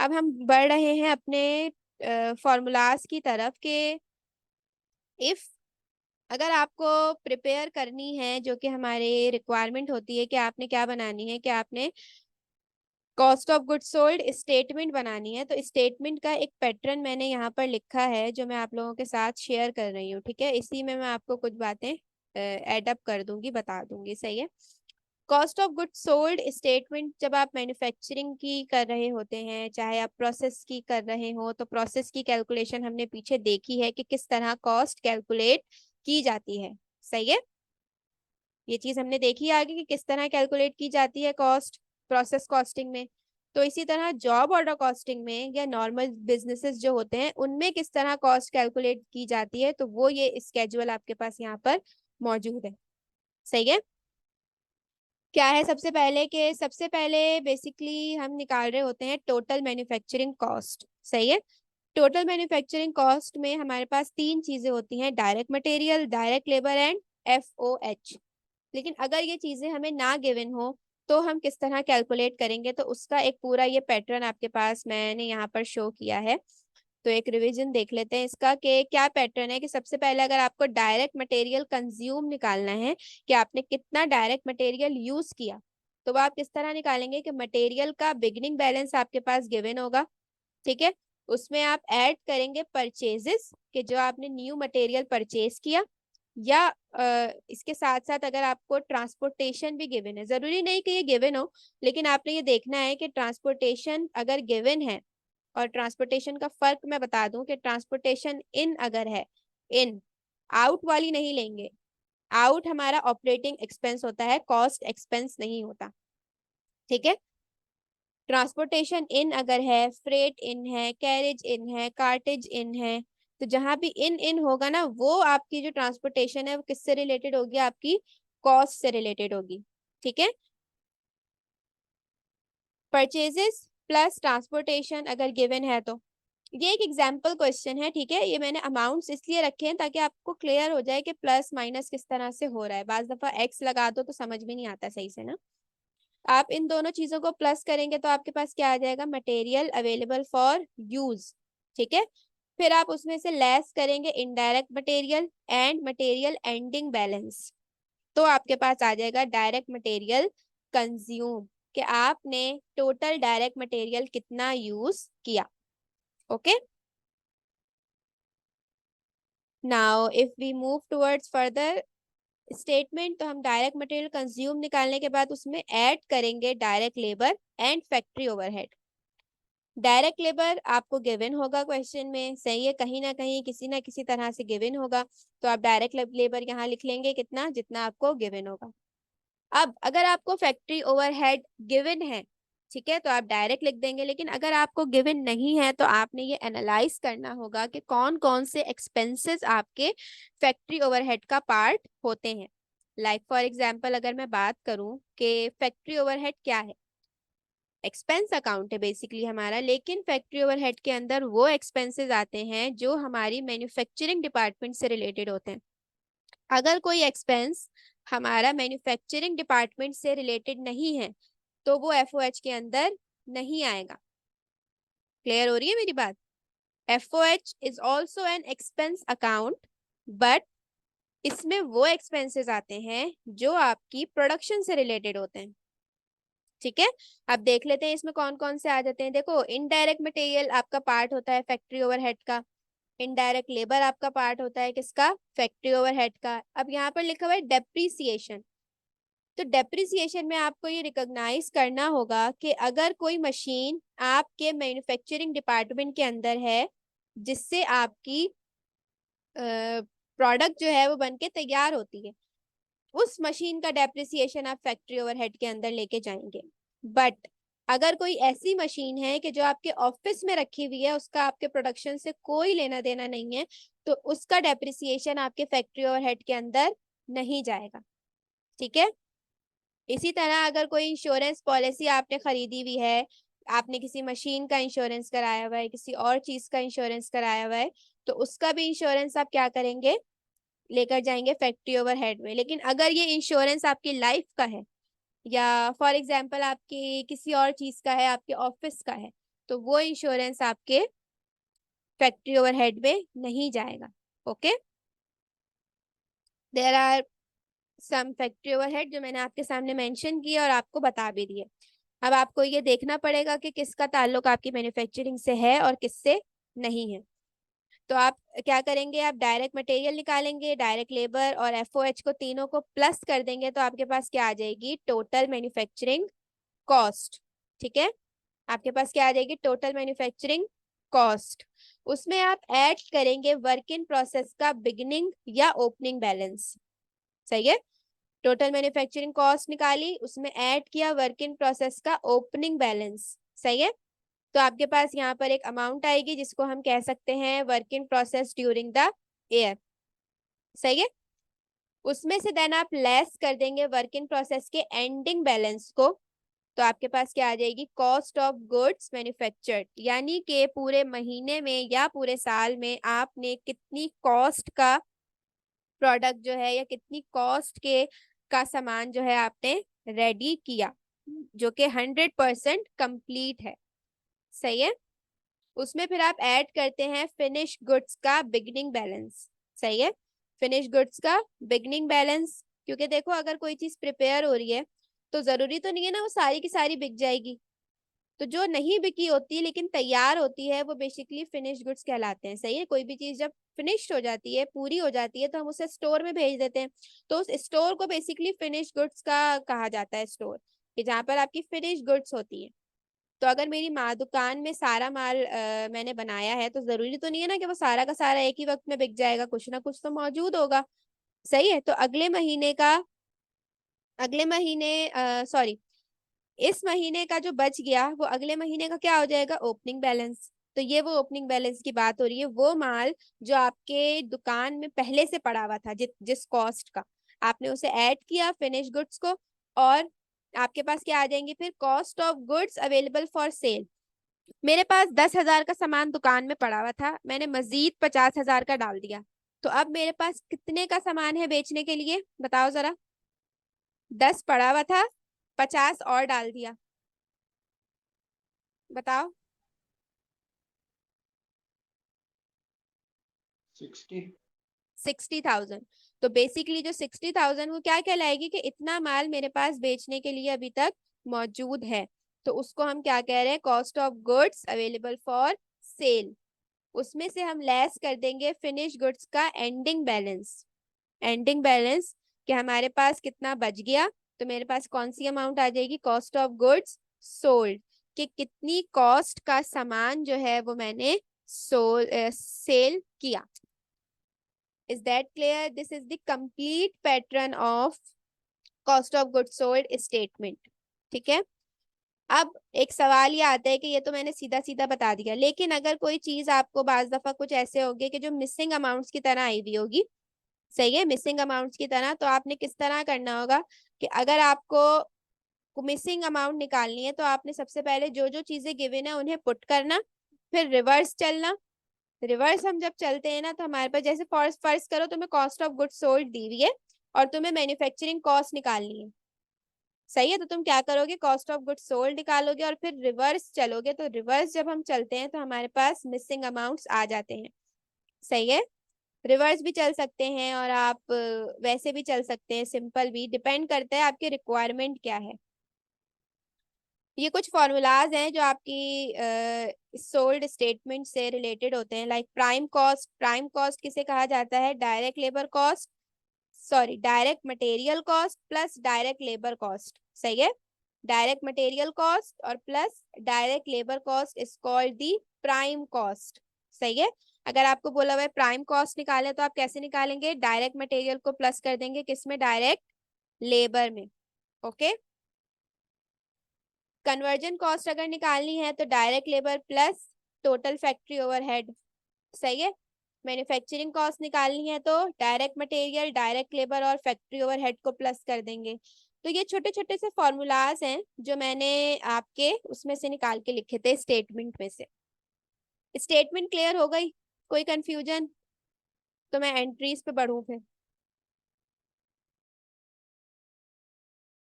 अब हम बढ़ रहे हैं अपने फॉर्मूलाज की तरफ के इफ अगर आपको प्रिपेयर करनी है, जो कि हमारे रिक्वायरमेंट होती है कि आपने क्या बनानी है, कि आपने cost of goods sold statement बनानी है। तो स्टेटमेंट का एक पैटर्न मैंने यहाँ पर लिखा है जो मैं आप लोगों के साथ शेयर कर रही हूँ। ठीक है, इसी में मैं आपको कुछ बातें एडअप कर दूंगी, बता दूंगी। सही है। Cost of goods sold statement जब आप मैन्युफैक्चरिंग की कर रहे होते हैं, चाहे आप प्रोसेस की कर रहे हो, तो प्रोसेस की कैलकुलेशन हमने पीछे देखी है कि किस तरह कॉस्ट कैलकुलेट की जाती है। सही है, ये चीज हमने देखी है आगे कि किस तरह कैलकुलेट की जाती है कॉस्ट प्रोसेस कॉस्टिंग में। तो इसी तरह जॉब ऑर्डर कॉस्टिंग में या नॉर्मल बिजनेसेस जो होते हैं उनमें किस तरह कॉस्ट कैलकुलेट की जाती है, तो वो ये स्केड्यूल आपके पास यहाँ पर मौजूद है। सही है। क्या है सबसे पहले बेसिकली हम निकाल रहे होते हैं टोटल मैन्युफैक्चरिंग कॉस्ट। सही है। टोटल मैन्युफैक्चरिंग कॉस्ट में हमारे पास तीन चीजें होती हैं, direct material, direct labour and FOH। लेकिन अगर ये चीजें हमें ना गिवन हो तो हम किस तरह कैलकुलेट करेंगे, तो उसका एक पूरा ये पैटर्न आपके पास मैंने यहाँ पर शो किया है। तो एक रिवीजन देख लेते हैं इसका कि क्या पैटर्न है। कि सबसे पहले अगर आपको डायरेक्ट मटेरियल कंज्यूम निकालना है कि आपने कितना डायरेक्ट मटेरियल यूज किया, तो वो आप किस तरह निकालेंगे कि मटेरियल का बिगनिंग बैलेंस आपके पास गिवन होगा। ठीक है, उसमें आप ऐड करेंगे परचेजेस कि जो आपने न्यू मटेरियल परचेज किया, या इसके साथ साथ अगर आपको ट्रांसपोर्टेशन भी गिवन है, जरूरी नहीं कि ये गिवन हो, लेकिन आपने ये देखना है कि ट्रांसपोर्टेशन अगर गिवन है, और ट्रांसपोर्टेशन का फर्क मैं बता दूं कि ट्रांसपोर्टेशन इन अगर है, इन आउट वाली नहीं लेंगे। आउट हमारा ऑपरेटिंग एक्सपेंस होता है, कॉस्ट एक्सपेंस नहीं होता। ठीक है, ट्रांसपोर्टेशन इन अगर है, फ्रेट इन है, कैरेज इन है, कार्टेज इन है, तो जहां भी इन इन होगा ना, वो आपकी जो ट्रांसपोर्टेशन है वो किससे रिलेटेड होगी, आपकी कॉस्ट से रिलेटेड होगी। ठीक है, परचेजेस प्लस ट्रांसपोर्टेशन अगर गिवन है तो ये एक एग्जाम्पल क्वेश्चन है। ठीक है, ये मैंने अमाउंट्स इसलिए रखे हैं ताकि आपको क्लियर हो जाए कि प्लस माइनस किस तरह से हो रहा है। बाज दफा एक्स लगा दो तो समझ में नहीं आता सही से ना। आप इन दोनों चीजों को प्लस करेंगे तो आपके पास क्या आ जाएगा, मटेरियल अवेलेबल फॉर यूज। ठीक है, फिर आप उसमें से लेस करेंगे indirect material and material ending balance, तो आपके पास आ जाएगा डायरेक्ट मटेरियल कंज्यूम, कि आपने टोटल डायरेक्ट मटेरियल कितना यूज किया। Okay, now if we move towards further statement, तो हम डायरेक्ट मटेरियल कंज्यूम निकालने के बाद उसमें ऐड करेंगे direct labour and factory overhead. Direct labour आपको गिवन होगा क्वेश्चन में, सही है, कहीं ना कहीं किसी ना किसी तरह से गिवन होगा, तो आप डायरेक्ट लेबर यहाँ लिख लेंगे कितना, जितना आपको गिवन होगा। अब अगर आपको फैक्ट्री ओवरहेड गिवन है, ठीक है, तो आप डायरेक्ट लिख देंगे। लेकिन अगर आपको गिवन नहीं है तो आपने ये एनालाइज करना होगा कि कौन कौन से एक्सपेंसेस आपके फैक्ट्री ओवरहेड का पार्ट होते हैं। लाइक फॉर एग्जांपल अगर मैं बात करूं कि फैक्ट्री ओवरहेड क्या है, एक्सपेंस अकाउंट है बेसिकली हमारा, लेकिन फैक्ट्री ओवरहेड के अंदर वो एक्सपेंसेस आते हैं जो हमारी मैन्युफैक्चरिंग डिपार्टमेंट से रिलेटेड होते हैं। अगर कोई एक्सपेंस हमारा मैन्युफैक्चरिंग डिपार्टमेंट से रिलेटेड नहीं है तो वो FOH के अंदर नहीं आएगा। क्लियर हो रही है मेरी बात। FOH is also an expense account, but इसमें वो एक्सपेंसेस आते हैं जो आपकी प्रोडक्शन से रिलेटेड होते हैं। ठीक है, अब देख लेते हैं इसमें कौन कौन से आ जाते हैं। देखो, इनडायरेक्ट मटेरियल आपका पार्ट होता है फैक्ट्री ओवरहेड का, इनडायरेक्ट लेबर आपका पार्ट होता है किसका, फैक्ट्री ओवरहेड का। अब यहाँ पर लिखा हुआ है डेप्रीसिएशन, तो डेप्रिसिएशन में आपको ये रिकॉग्नाइज करना होगा कि अगर कोई मशीन आपके मैन्युफैक्चरिंग डिपार्टमेंट के अंदर है जिससे आपकी प्रोडक्ट जो है वो बन के तैयार होती है, उस मशीन का डेप्रिसिएशन आप फैक्ट्री ओवरहेड के अंदर लेके जाएंगे। बट अगर कोई ऐसी मशीन है कि जो आपके ऑफिस में रखी हुई है, उसका आपके प्रोडक्शन से कोई लेना देना नहीं है, तो उसका डेप्रिसिएशन आपके फैक्ट्री ओवरहेड के अंदर नहीं जाएगा। ठीक है, इसी तरह अगर कोई इंश्योरेंस पॉलिसी आपने खरीदी हुई है, आपने किसी मशीन का इंश्योरेंस कराया हुआ है, किसी और चीज का इंश्योरेंस कराया हुआ है, तो उसका भी इंश्योरेंस आप क्या करेंगे, लेकर जाएंगे फैक्ट्री ओवरहेड में। लेकिन अगर ये इंश्योरेंस आपकी लाइफ का है, या फॉर एग्जाम्पल आपकी किसी और चीज का है, आपके ऑफिस का है, तो वो इंश्योरेंस आपके फैक्ट्री ओवरहेड में नहीं जाएगा। Okay, there are some factory overhead जो मैंने आपके सामने मेंशन किए और आपको बता भी दिए। अब आपको ये देखना पड़ेगा कि किसका ताल्लुक आपकी मैन्युफैक्चरिंग से है और किससे नहीं है। तो आप क्या करेंगे, आप डायरेक्ट मटेरियल निकालेंगे, डायरेक्ट लेबर और एफओएच को तीनों को प्लस कर देंगे, तो आपके पास क्या आ जाएगी, टोटल मैन्युफैक्चरिंग कॉस्ट। ठीक है, आपके पास क्या आ जाएगी, टोटल मैन्युफैक्चरिंग कॉस्ट। उसमें आप ऐड करेंगे वर्क इन प्रोसेस का बिगिनिंग या ओपनिंग बैलेंस। सही है, टोटल मैन्युफैक्चरिंग कॉस्ट निकाली, उसमें ऐड किया वर्क इन प्रोसेस का ओपनिंग बैलेंस। सही है, तो आपके पास यहाँ पर एक अमाउंट आएगी जिसको हम कह सकते हैं work in process during the year. सही है, उसमें से देन आप लेस कर देंगे वर्क इन प्रोसेस के एंडिंग बैलेंस को, तो आपके पास क्या आ जाएगी, कॉस्ट ऑफ गुड्स मैन्युफैक्चर्ड, यानी कि पूरे महीने में या पूरे साल में आपने कितनी कॉस्ट का प्रोडक्ट जो है या कितनी कॉस्ट के का सामान जो है आपने रेडी किया, जो कि 100% कंप्लीट है। सही है, उसमें फिर आप ऐड करते हैं फिनिश गुड्स का बिगनिंग बैलेंस। सही है, फिनिश गुड्स का बिगनिंग बैलेंस, क्योंकि देखो अगर कोई चीज प्रिपेयर हो रही है तो जरूरी तो नहीं है ना वो सारी की सारी बिक जाएगी। तो जो नहीं बिकी होती लेकिन तैयार होती है वो बेसिकली फिनिश गुड्स कहलाते हैं। सही है, कोई भी चीज जब फिनिश्ड हो जाती है, पूरी हो जाती है, तो हम उसे स्टोर में भेज देते हैं, तो उस स्टोर को बेसिकली फिनिश गुड्स का कहा जाता है, स्टोर कि जहाँ पर आपकी फिनिश गुड्स होती है। तो अगर मेरी माँ दुकान में सारा माल मैंने बनाया है, तो जरूरी तो नहीं है ना कि वो सारा का सारा एक ही वक्त में बिक जाएगा, कुछ ना कुछ तो मौजूद होगा। सही है, तो अगले महीने सॉरी इस महीने का जो बच गया वो अगले महीने का क्या हो जाएगा, ओपनिंग बैलेंस। तो ये वो ओपनिंग बैलेंस की बात हो रही है, वो माल जो आपके दुकान में पहले से पड़ा हुआ था, जिस कॉस्ट का आपने उसे ऐड किया फिनिश गुड्स को, और आपके पास क्या आ जाएंगे फिर, cost of goods available for sale. मेरे पास 10,000 का सामान दुकान में पड़ा हुआ था, मैंने मजीद 50,000 का डाल दिया, तो अब मेरे पास कितने का सामान है बेचने के लिए, बताओ जरा। 10 पड़ा हुआ था, 50 और डाल दिया, बताओ। 60,000। तो बेसिकली जो 60,000 वो क्या कहलाएगी कि इतना माल मेरे पास बेचने के लिए अभी तक मौजूद है, तो उसको हम क्या कह रहे हैं, cost of goods available for sale. उसमें से हम लेस कर देंगे फिनिश गुड्स का एंडिंग बैलेंस। एंडिंग बैलेंस कि हमारे पास कितना बच गया, तो मेरे पास कौन सी अमाउंट आ जाएगी, कॉस्ट ऑफ गुड्स सोल्ड, कि कितनी कॉस्ट का सामान जो है वो मैंने सेल किया। Is that clear? This is the complete pattern of cost of goods sold statement. ठीक है, अब एक सवाल ये आता है कि ये तो मैंने सीधा सीधा बता दिया, लेकिन अगर कोई चीज आपको बाज दफा कुछ ऐसे होगी कि जो मिसिंग अमाउंट्स की तरह आई हुई होगी, सही है, मिसिंग अमाउंट्स की तरह, तो आपने किस तरह करना होगा कि अगर आपको मिसिंग अमाउंट निकालनी है तो आपने सबसे पहले जो जो चीजें गिवन है उन्हें पुट करना, फिर रिवर्स चलना। रिवर्स हम जब चलते हैं ना तो हमारे पास जैसे फर्स्ट फर्स्ट करो, तुम्हें कॉस्ट ऑफ गुड्स सोल्ड दी हुई है और तुम्हें मैन्युफैक्चरिंग कॉस्ट निकालनी है। सही है, तो तुम क्या करोगे, कॉस्ट ऑफ गुड्स सोल्ड निकालोगे और फिर रिवर्स चलोगे। तो रिवर्स जब हम चलते हैं तो हमारे पास मिसिंग अमाउंट्स आ जाते हैं। सही है, रिवर्स भी चल सकते हैं और आप वैसे भी चल सकते हैं, सिंपल भी, डिपेंड करता है आपके रिक्वायरमेंट क्या है। ये कुछ फॉर्मूलाज हैं जो आपकी सोल्ड स्टेटमेंट से रिलेटेड होते हैं, like prime cost. Prime cost किसे कहा जाता है, direct labour cost, sorry direct material cost plus direct labour cost. सही है, डायरेक्ट मटेरियल कॉस्ट और plus direct labour cost is called the prime cost. सही है, अगर आपको बोला हुआ है प्राइम कॉस्ट निकालें तो आप कैसे निकालेंगे, डायरेक्ट मटेरियल को प्लस कर देंगे किसमें, डायरेक्ट लेबर में। ओके, कन्वर्जन कॉस्ट अगर निकालनी है तो direct labour plus total factory overhead. सही है, मैन्युफैक्चरिंग कॉस्ट निकालनी है तो डायरेक्ट मटेरियल, डायरेक्ट लेबर और फैक्ट्री ओवरहेड को प्लस कर देंगे। तो ये छोटे छोटे से फॉर्मूलाज हैं जो मैंने आपके उसमें से निकाल के लिखे थे, स्टेटमेंट में से। स्टेटमेंट क्लियर हो गई, कोई कंफ्यूजन? तो मैं एंट्रीज पे बढ़ूं फिर।